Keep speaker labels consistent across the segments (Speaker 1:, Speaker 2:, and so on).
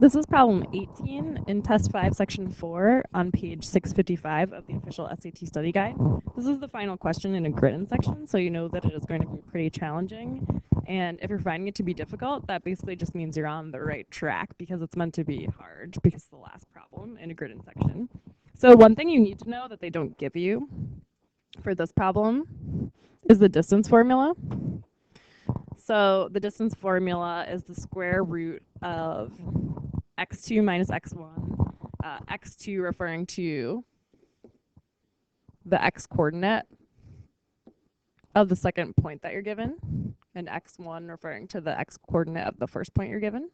Speaker 1: This is problem 18 in test 5, section 4 on page 655 of the official SAT study guide. This is the final question in a grid section, so you know that it is going to be pretty challenging. And if you're finding it to be difficult, that basically just means you're on the right track because it's meant to be hard because it's the last problem in a grid section. So one thing you need to know that they don't give you for this problem is the distance formula. So the distance formula is the square root of x2 minus x1, x2 referring to the x coordinate of the second point that you're given, and x1 referring to the x coordinate of the first point you're given.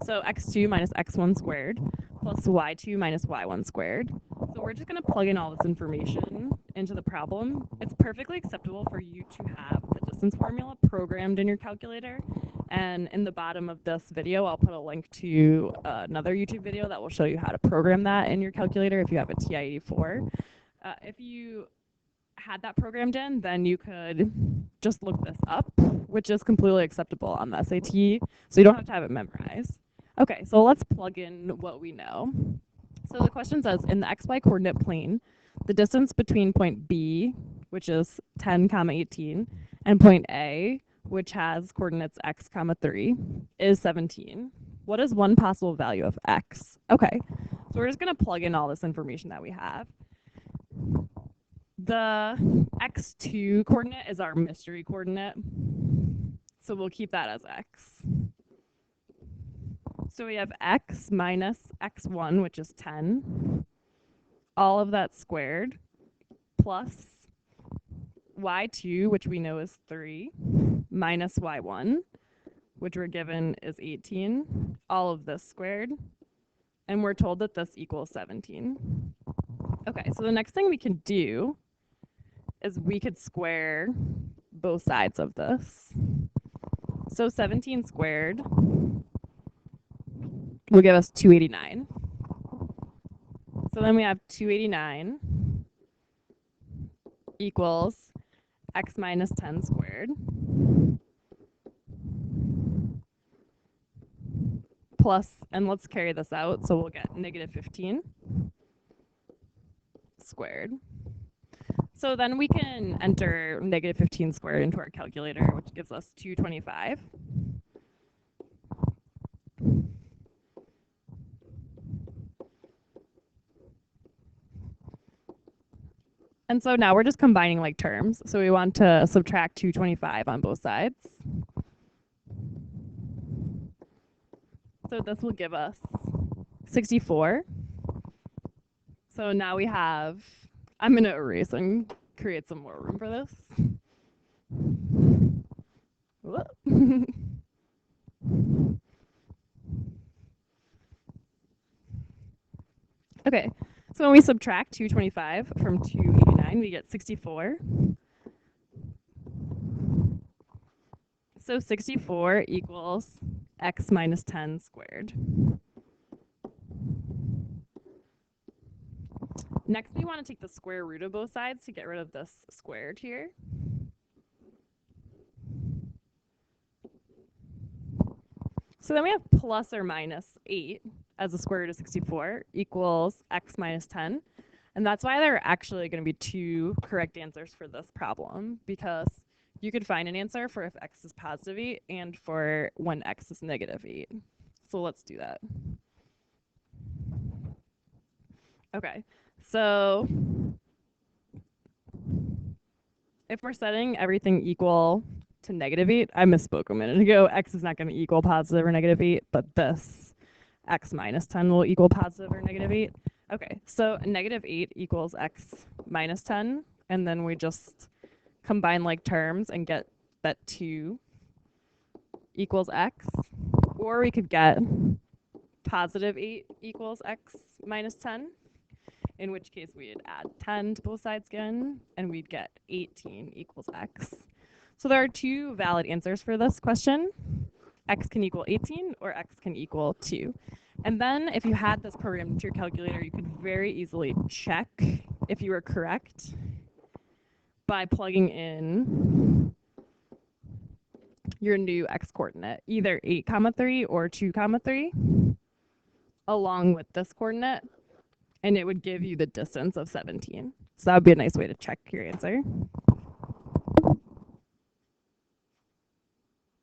Speaker 1: So x2 minus x1 squared plus y2 minus y1 squared. So we're just going to plug in all this information into the problem. It's perfectly acceptable for you to have the distance formula programmed in your calculator. And in the bottom of this video, I'll put a link to another YouTube video that will show you how to program that in your calculator if you have a TI-84. If you had that programmed in, then you could just look this up, which is completely acceptable on the SAT, so you don't have to have it memorized. Okay, so let's plug in what we know. So the question says, in the xy coordinate plane, the distance between point B, which is 10, 18, and point A, which has coordinates x, 3, is 17. What is one possible value of x? Okay, so we're just going to plug in all this information that we have. The x2 coordinate is our mystery coordinate, so we'll keep that as x. So we have x minus x1, which is 10, all of that squared, plus y2, which we know is 3, minus y1, which we're given is 18, all of this squared, and we're told that this equals 17. Okay, so the next thing we can do is we could square both sides of this. So 17 squared will give us 289. So then we have 289 equals x minus 10 squared plus, and let's carry this out, so we'll get negative 15 squared. So then we can enter negative 15 squared into our calculator, which gives us 225. And so now we're just combining like terms. So we want to subtract 225 on both sides. So this will give us 64. So now we have, I'm going to erase and create some more room for this. Okay, so when we subtract 225 from 289, we get 64. So 64 equals x minus 10 squared. Next, we want to take the square root of both sides to get rid of this squared here. So then we have plus or minus 8 as the square root of 64 equals x minus 10. And that's why there are actually going to be two correct answers for this problem, because you could find an answer for if x is positive 8 and for when x is negative 8. So let's do that. Okay, so if we're setting everything equal to negative 8, I misspoke a minute ago. X is not going to equal positive or negative 8, but this x minus 10 will equal positive or negative 8. Okay, so negative 8 equals x minus 10, and then we just combine like terms and get that 2 equals x. Or we could get positive 8 equals x minus 10, in which case we'd add 10 to both sides again, and we'd get 18 equals x. So there are two valid answers for this question. X can equal 18 or x can equal 2. And then if you had this programmed into your calculator, you could very easily check if you were correct by plugging in your new x coordinate, either 8, 3 or 2, 3. along with this coordinate, and it would give you the distance of 17. So that would be a nice way to check your answer.